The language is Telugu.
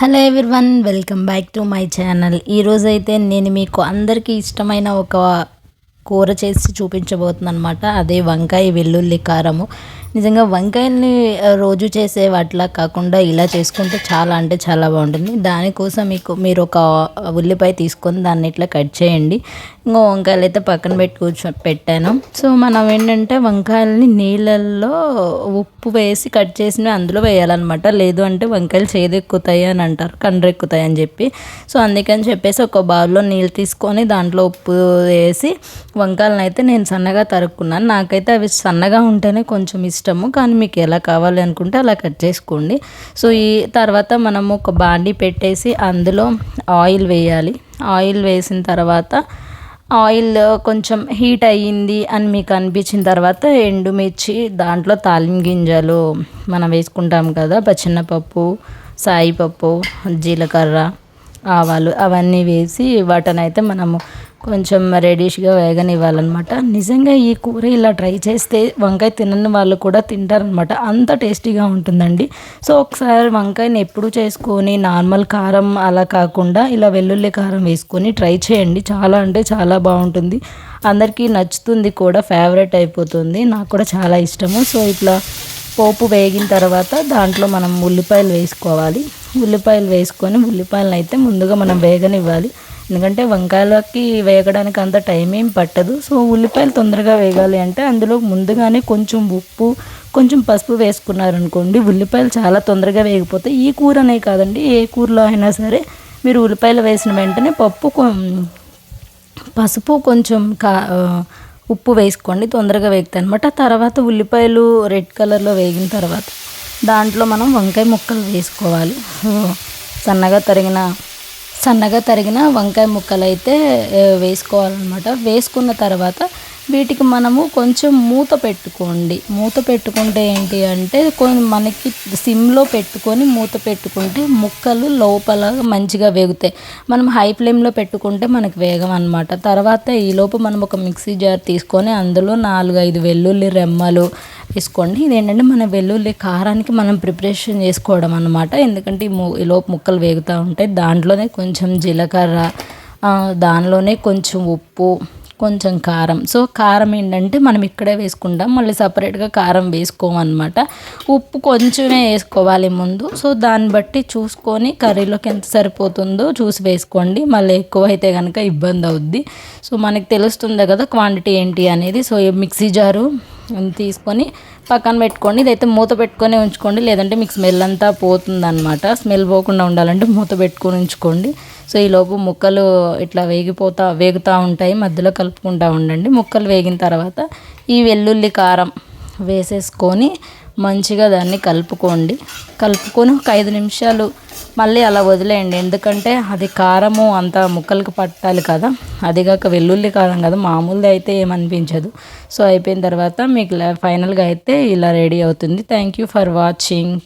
Hello everyone, welcome back to my channel. ఈరోజైతే నేను మీకు అందరికీ ఇష్టమైన ఒక కూర చేసి చూపించబోతున్నాను అనమాట. అదే వంకాయ వెల్లుల్లి కారము. నిజంగా వంకాయల్ని రోజు చేసే వాటిలా కాకుండా ఇలా చేసుకుంటే చాలా అంటే చాలా బాగుంటుంది. దానికోసం మీరు ఒక ఉల్లిపాయ తీసుకొని దాన్ని ఇట్లా కట్ చేయండి. ఇంకో వంకాయలు అయితే పక్కన పెట్టాను. సో మనం ఏంటంటే వంకాయలని నీళ్ళల్లో ఉప్పు వేసి కట్ చేసినవి అందులో వేయాలన్నమాట. లేదు అంటే వంకాయలు చేదెక్కుతాయి అని అంటారు, కండ్రెక్కుతాయి అని చెప్పి. సో అందుకని చెప్పేసి ఒక బౌల్లో నీళ్ళు తీసుకొని దాంట్లో ఉప్పు వేసి వంకాయలను అయితే నేను సన్నగా తరుక్కున్నాను. నాకైతే అవి సన్నగా ఉంటేనే కొంచెం ఇష్టము, కానీ మీకు ఎలా కావాలి అనుకుంటే అలా కట్ చేసుకోండి. సో ఈ తర్వాత మనము ఒక బాండీ పెట్టేసి అందులో ఆయిల్ వేయాలి. ఆయిల్ వేసిన తర్వాత ఆయిల్ కొంచెం హీట్ అయ్యింది అని మీకు అనిపించిన తర్వాత ఎండుమిర్చి, దాంట్లో తాలింపు గింజలు మనం వేసుకుంటాం కదా, పచ్చెనపప్పు, సాయిపప్పు, జీలకర్ర, ఆవాలు అవన్నీ వేసి వాటిని అయితే మనము కొంచెం రెడీష్గా వేగనివ్వాలన్నమాట. నిజంగా ఈ కూర ఇలా ట్రై చేస్తే వంకాయ తినని వాళ్ళు కూడా తింటారనమాట, అంత టేస్టీగా ఉంటుందండి. సో ఒకసారి వంకాయని ఎప్పుడు చేసుకొని నార్మల్ కారం అలా కాకుండా ఇలా వెల్లుల్లి కారం వేసుకొని ట్రై చేయండి. చాలా అంటే చాలా బాగుంటుంది, అందరికీ నచ్చుతుంది కూడా, ఫేవరెట్ అయిపోతుంది. నాకు కూడా చాలా ఇష్టము. సో ఇట్లా పోపు వేగిన తర్వాత దాంట్లో మనం ఉల్లిపాయలు వేసుకోవాలి. ఉల్లిపాయలు వేసుకొని ఉల్లిపాయలను అయితే ముందుగా మనం వేగనివ్వాలి, ఎందుకంటే వంకాయలకి వేగడానికి అంత టైం ఏం పట్టదు. సో ఉల్లిపాయలు తొందరగా వేగాలి అంటే అందులో ముందుగానే కొంచెం ఉప్పు, కొంచెం పసుపు వేసుకున్నారనుకోండి, ఉల్లిపాయలు చాలా తొందరగా వేగిపోతాయి. ఈ కూరనే కాదండి, ఏ కూరలో అయినా సరే మీరు ఉల్లిపాయలు వేసిన వెంటనే పసుపు కొంచెం ఉప్పు వేసుకోండి, తొందరగా వేగుతాయి అనమాట. తర్వాత ఉల్లిపాయలు రెడ్ కలర్లో వేగిన తర్వాత దాంట్లో మనం వంకాయ ముక్కలు వేసుకోవాలి. సన్నగా తరిగిన వంకాయ ముక్కలు అయితే వేసుకోవాలన్నమాట. వేసుకున్న తర్వాత వీటికి మనము కొంచెం మూత పెట్టుకుంటే ఏంటి అంటే మనకి సిమ్లో పెట్టుకొని మూత పెట్టుకుంటే ముక్కలు లోపల మంచిగా వేగుతాయి. మనం హై ఫ్లేమ్లో పెట్టుకుంటే మనకి వేగం అనమాట. తర్వాత ఈలోపు మనం ఒక మిక్సీ జార్ తీసుకొని అందులో 4-5 వెల్లుల్లి రెమ్మలు వేసుకోండి. ఇదేంటంటే మన వెల్లుల్లి కారానికి మనం ప్రిపరేషన్ చేసుకోవడం అనమాట. ఎందుకంటే ఈలోపు ముక్కలు వేగుతూ ఉంటాయి. దాంట్లోనే కొంచెం జీలకర్ర, దానిలోనే కొంచెం ఉప్పు, కొంచెం కారం. సో కారం ఏంటంటే మనం ఇక్కడే వేసుకుంటాం, మళ్ళీ సపరేట్గా కారం వేసుకోమన్నమాట. ఉప్పు కొంచెమే వేసుకోవాలి ముందు. సో దాన్ని బట్టి చూసుకొని కర్రీలోకి ఎంత సరిపోతుందో చూసి వేసుకోండి. మళ్ళీ ఎక్కువ అయితే కనుక ఇబ్బంది అవుద్ది. సో మనకి తెలుస్తుంది కదా క్వాంటిటీ ఏంటి అనేది. సో మిక్సీ జారు తీసుకొని పక్కన పెట్టుకోండి. ఇదైతే మూత పెట్టుకొని ఉంచుకోండి, లేదంటే మీకు స్మెల్ అంతా పోతుందన్నమాట. స్మెల్ పోకుండా ఉండాలంటే మూత పెట్టుకొని ఉంచుకోండి. సో ఈలోపు ముక్కలు ఇట్లా వేగుతూ ఉంటాయి, మధ్యలో కలుపుకుంటూ ఉండండి. ముక్కలు వేగిన తర్వాత ఈ వెల్లుల్లి కారం వేసేసుకొని మంచిగా దాన్ని కలుపుకొని ఒక 5 నిమిషాలు మళ్ళీ అలా వదిలేయండి. ఎందుకంటే అది కారము అంత ముక్కలకు పట్టాలి కదా, అదిగాక వెల్లుల్లి కారం కదా, మామూలుది అయితే ఏమనిపించదు. సో అయిపోయిన తర్వాత మీకు ఫైనల్గా అయితే ఇలా రెడీ అవుతుంది. Thank you for watching.